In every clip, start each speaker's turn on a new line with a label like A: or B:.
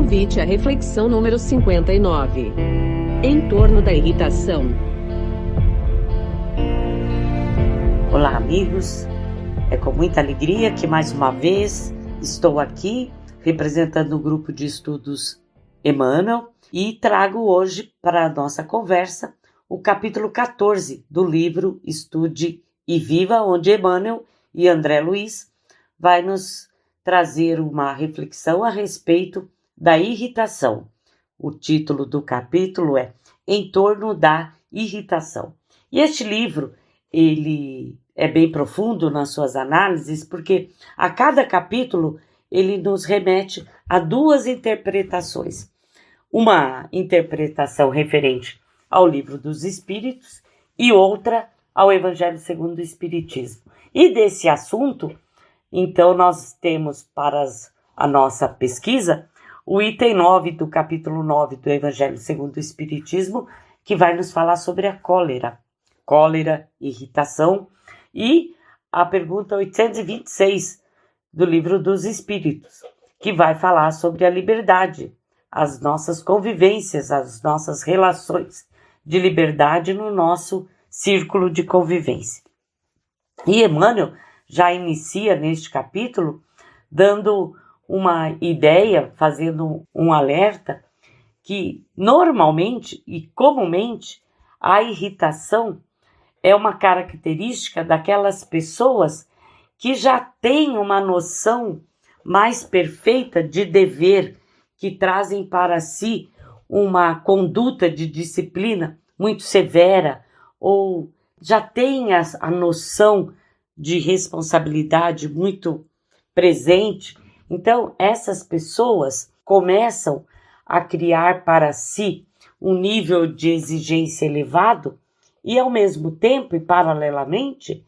A: Convite à reflexão número 59. Em torno da irritação.
B: Olá, amigos. É com muita alegria que mais uma vez estou aqui representando o grupo de estudos Emmanuel e trago hoje para a nossa conversa o capítulo 14 do livro Estude e Viva, onde Emmanuel e André Luiz vai nos trazer uma reflexão a respeito da irritação. O título do capítulo é Em torno da irritação. E este livro, ele é bem profundo nas suas análises, porque a cada capítulo ele nos remete a duas interpretações. Uma interpretação referente ao Livro dos Espíritos e outra ao Evangelho segundo o Espiritismo. E desse assunto, então, nós temos para a nossa pesquisa o item 9 do capítulo 9 do Evangelho segundo o Espiritismo, que vai nos falar sobre a cólera, irritação, e a pergunta 826 do Livro dos Espíritos, que vai falar sobre a liberdade, as nossas convivências, as nossas relações de liberdade no nosso círculo de convivência. E Emmanuel já inicia neste capítulo dando uma ideia, fazendo um alerta, que normalmente e comumente a irritação é uma característica daquelas pessoas que já têm uma noção mais perfeita de dever, que trazem para si uma conduta de disciplina muito severa, ou já têm a noção de responsabilidade muito presente. Então, essas pessoas começam a criar para si um nível de exigência elevado e, ao mesmo tempo e paralelamente,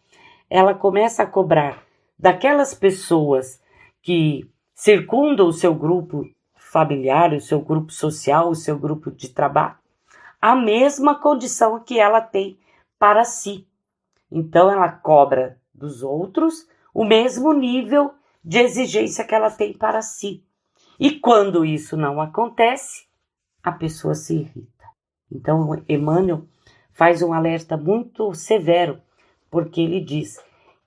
B: ela começa a cobrar daquelas pessoas que circundam o seu grupo familiar, o seu grupo social, o seu grupo de trabalho, a mesma condição que ela tem para si. Então, ela cobra dos outros o mesmo nível de exigência que ela tem para si. E quando isso não acontece, a pessoa se irrita. Então, Emmanuel faz um alerta muito severo, porque ele diz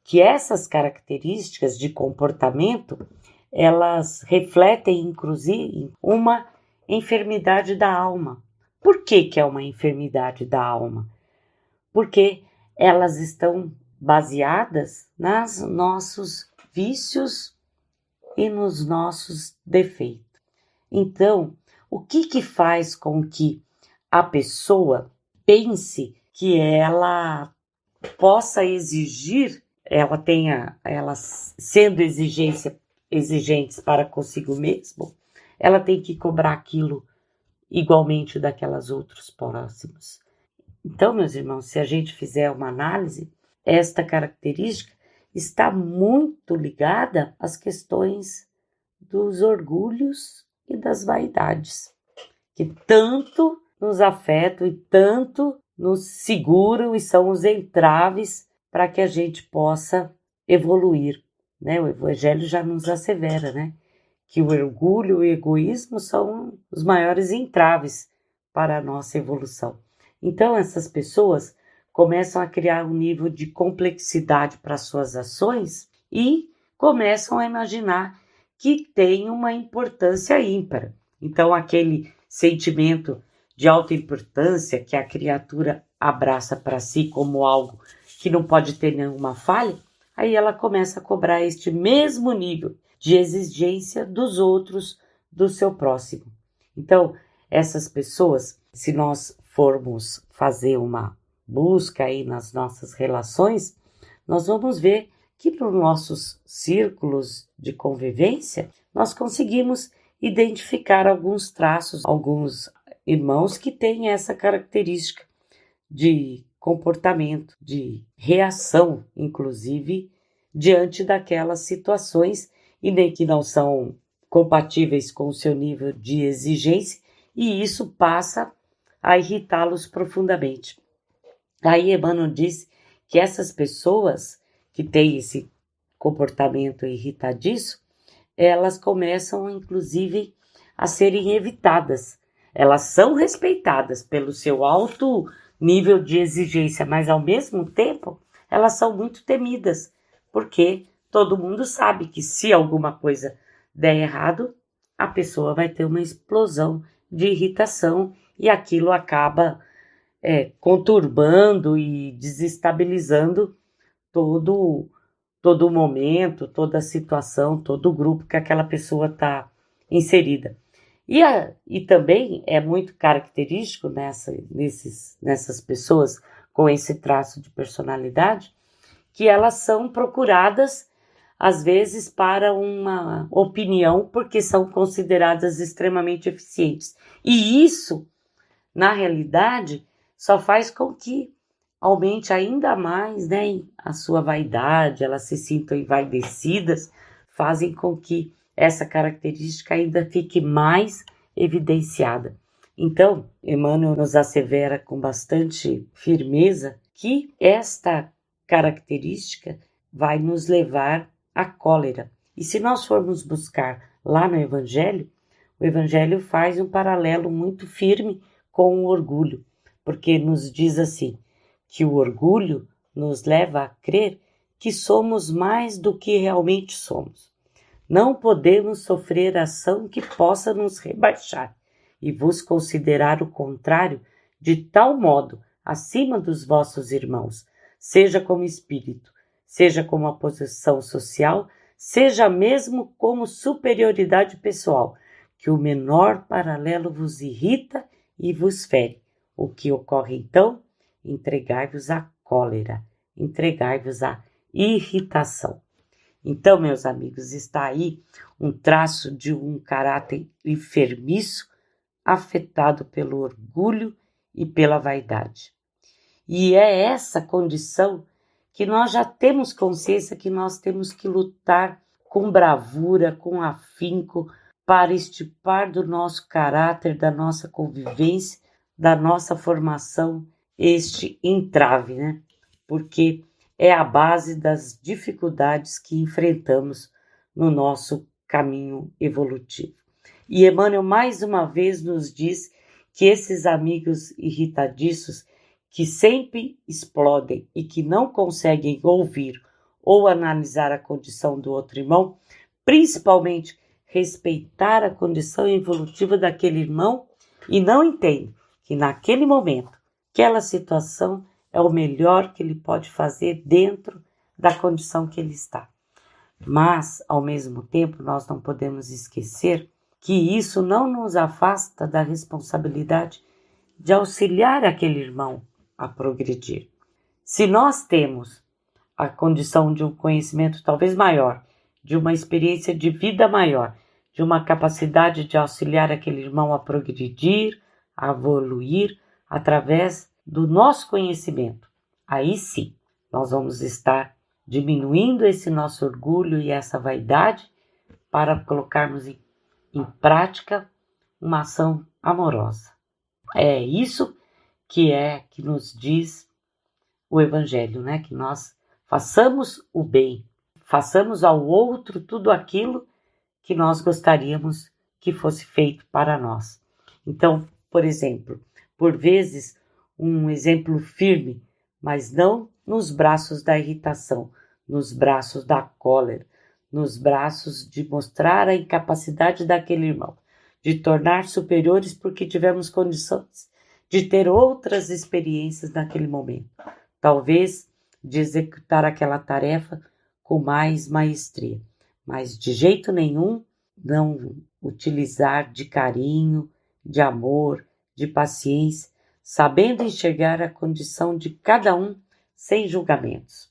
B: que essas características de comportamento, elas refletem, inclusive, uma enfermidade da alma. Por que é uma enfermidade da alma? Porque elas estão baseadas nos nossos vícios e nos nossos defeitos. Então, o que faz com que a pessoa pense que ela possa exigir, ela sendo exigentes para consigo mesmo, ela tem que cobrar aquilo igualmente daquelas outros próximos. Então, meus irmãos, se a gente fizer uma análise, esta característica está muito ligada às questões dos orgulhos e das vaidades, que tanto nos afetam e tanto nos seguram e são os entraves para que a gente possa evoluir, né? O Evangelho já nos assevera, né? Que o orgulho e o egoísmo são os maiores entraves para a nossa evolução. Então, essas pessoas começam a criar um nível de complexidade para suas ações e começam a imaginar que tem uma importância ímpar. Então, aquele sentimento de alta importância que a criatura abraça para si como algo que não pode ter nenhuma falha, aí ela começa a cobrar este mesmo nível de exigência dos outros, do seu próximo. Então, essas pessoas, se nós formos fazer uma busca aí nas nossas relações, nós vamos ver que nos nossos círculos de convivência, nós conseguimos identificar alguns traços, alguns irmãos que têm essa característica de comportamento, de reação, inclusive, diante daquelas situações e nem que não são compatíveis com o seu nível de exigência, e isso passa a irritá-los profundamente. Aí Emmanuel diz que essas pessoas que têm esse comportamento irritadiço, elas começam, inclusive, a serem evitadas. Elas são respeitadas pelo seu alto nível de exigência, mas ao mesmo tempo elas são muito temidas, porque todo mundo sabe que se alguma coisa der errado, a pessoa vai ter uma explosão de irritação e aquilo acaba conturbando e desestabilizando todo o momento, toda a situação, todo o grupo que aquela pessoa está inserida. E também é muito característico nessas pessoas com esse traço de personalidade que elas são procuradas, às vezes, para uma opinião, porque são consideradas extremamente eficientes. E isso, na realidade, só faz com que aumente ainda mais, né, a sua vaidade, elas se sintam envaidecidas, fazem com que essa característica ainda fique mais evidenciada. Então, Emmanuel nos assevera com bastante firmeza que esta característica vai nos levar à cólera. E se nós formos buscar lá no Evangelho, o Evangelho faz um paralelo muito firme com o orgulho, porque nos diz assim, que o orgulho nos leva a crer que somos mais do que realmente somos. Não podemos sofrer ação que possa nos rebaixar e vos considerar o contrário de tal modo acima dos vossos irmãos, seja como espírito, seja como a posição social, seja mesmo como superioridade pessoal, que o menor paralelo vos irrita e vos fere. O que ocorre então? Entregai-vos à cólera, entregai-vos à irritação. Então, meus amigos, está aí um traço de um caráter enfermiço, afetado pelo orgulho e pela vaidade. E é essa condição que nós já temos consciência que nós temos que lutar com bravura, com afinco, para extirpar do nosso caráter, da nossa convivência, da nossa formação, este entrave, né? Porque é a base das dificuldades que enfrentamos no nosso caminho evolutivo. E Emmanuel mais uma vez nos diz que esses amigos irritadiços que sempre explodem e que não conseguem ouvir ou analisar a condição do outro irmão, principalmente respeitar a condição evolutiva daquele irmão e não entendem que naquele momento, aquela situação é o melhor que ele pode fazer dentro da condição que ele está. Mas, ao mesmo tempo, nós não podemos esquecer que isso não nos afasta da responsabilidade de auxiliar aquele irmão a progredir. Se nós temos a condição de um conhecimento talvez maior, de uma experiência de vida maior, de uma capacidade de auxiliar aquele irmão a progredir, a evoluir através do nosso conhecimento, aí sim nós vamos estar diminuindo esse nosso orgulho e essa vaidade para colocarmos em prática uma ação amorosa. É isso que nos diz o Evangelho, né? Que nós façamos o bem, façamos ao outro tudo aquilo que nós gostaríamos que fosse feito para nós. Então, por exemplo, por vezes, um exemplo firme, mas não nos braços da irritação, nos braços da cólera, nos braços de mostrar a incapacidade daquele irmão, de tornar superiores porque tivemos condições de ter outras experiências naquele momento, talvez de executar aquela tarefa com mais maestria, mas de jeito nenhum não utilizar de carinho, de amor, de paciência, sabendo enxergar a condição de cada um sem julgamentos.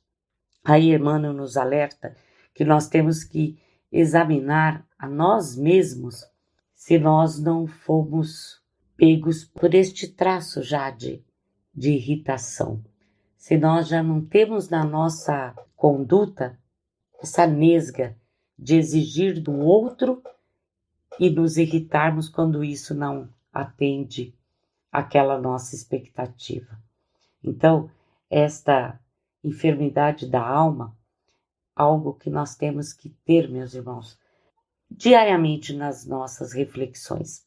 B: Aí Emmanuel nos alerta que nós temos que examinar a nós mesmos se nós não fomos pegos por este traço já de irritação. Se nós já não temos na nossa conduta essa nesga de exigir do outro e nos irritarmos quando isso não atende àquela nossa expectativa. Então, esta enfermidade da alma, algo que nós temos que ter, meus irmãos, diariamente nas nossas reflexões.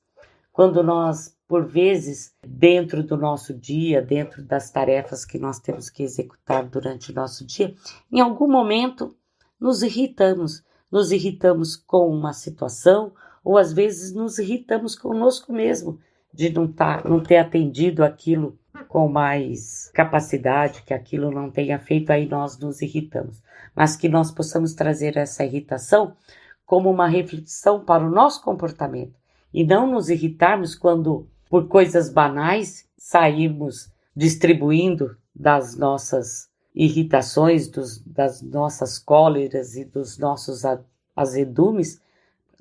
B: Quando nós, por vezes, dentro do nosso dia, dentro das tarefas que nós temos que executar durante o nosso dia, em algum momento nos irritamos com uma situação, ou às vezes nos irritamos conosco mesmo, de não ter atendido aquilo com mais capacidade, que aquilo não tenha feito, aí nós nos irritamos. Mas que nós possamos trazer essa irritação como uma reflexão para o nosso comportamento, e não nos irritarmos quando, por coisas banais, sairmos distribuindo das nossas irritações, das nossas cóleras e dos nossos azedumes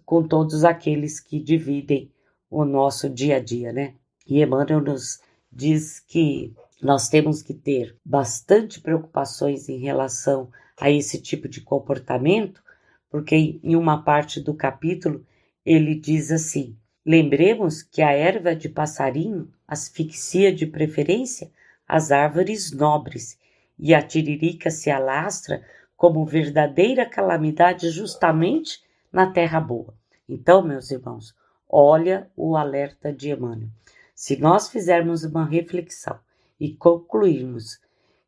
B: com todos aqueles que dividem o nosso dia a dia, né? E Emmanuel nos diz que nós temos que ter bastante preocupações em relação a esse tipo de comportamento, porque em uma parte do capítulo ele diz assim: lembremos que a erva de passarinho asfixia de preferência as árvores nobres, e a tiririca se alastra como verdadeira calamidade justamente na terra boa. Então, meus irmãos, olha o alerta de Emmanuel. Se nós fizermos uma reflexão e concluirmos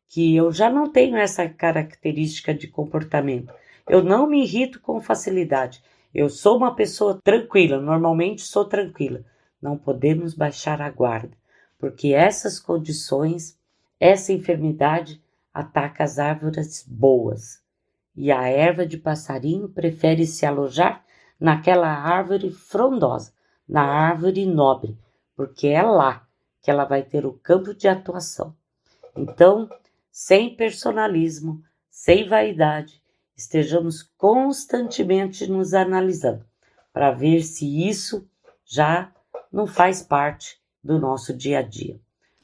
B: que eu já não tenho essa característica de comportamento, eu não me irrito com facilidade, eu sou uma pessoa tranquila, normalmente sou tranquila, não podemos baixar a guarda, porque essas condições, essa enfermidade ataca as árvores boas, e a erva de passarinho prefere se alojar naquela árvore frondosa, na árvore nobre, porque é lá que ela vai ter o campo de atuação. Então, sem personalismo, sem vaidade, estejamos constantemente nos analisando, para ver se isso já não faz parte do nosso dia a dia.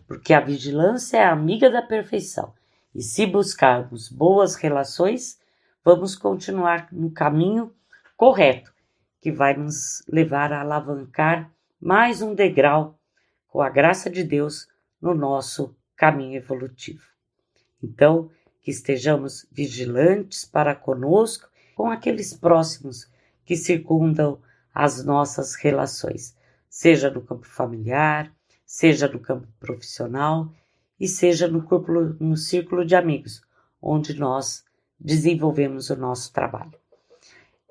B: Porque a vigilância é a amiga da perfeição, e se buscarmos boas relações, vamos continuar no caminho correto, que vai nos levar a alavancar mais um degrau, com a graça de Deus, no nosso caminho evolutivo. Então, que estejamos vigilantes para conosco, com aqueles próximos que circundam as nossas relações, seja no campo familiar, seja no campo profissional e seja no círculo de amigos, onde nós desenvolvemos o nosso trabalho.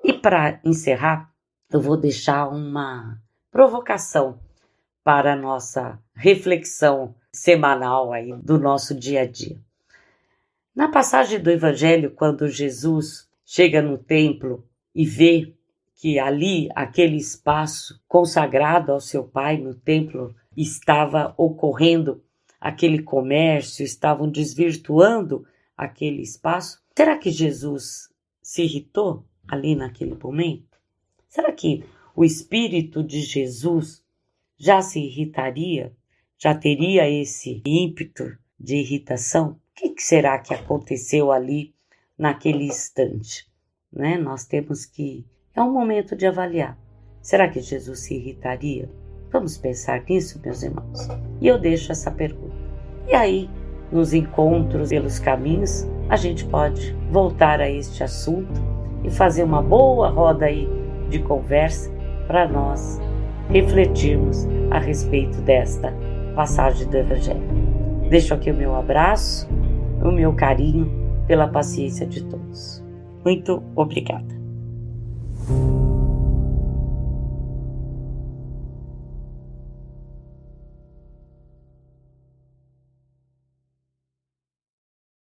B: E para encerrar, eu vou deixar uma provocação para a nossa reflexão semanal aí do nosso dia a dia. Na passagem do Evangelho, quando Jesus chega no templo e vê que ali, aquele espaço consagrado ao seu Pai no templo, estava ocorrendo aquele comércio, estavam desvirtuando aquele espaço, será que Jesus se irritou ali naquele momento? Será que o Espírito de Jesus já se irritaria? Já teria esse ímpeto de irritação? O que será que aconteceu ali naquele instante? Né? Nós temos que... É um momento de avaliar. Será que Jesus se irritaria? Vamos pensar nisso, meus irmãos. E eu deixo essa pergunta. E aí, nos encontros pelos caminhos, a gente pode voltar a este assunto e fazer uma boa roda aí de conversa para nós refletirmos a respeito desta passagem do Evangelho. Deixo aqui o meu abraço, o meu carinho pela paciência de todos. Muito obrigada.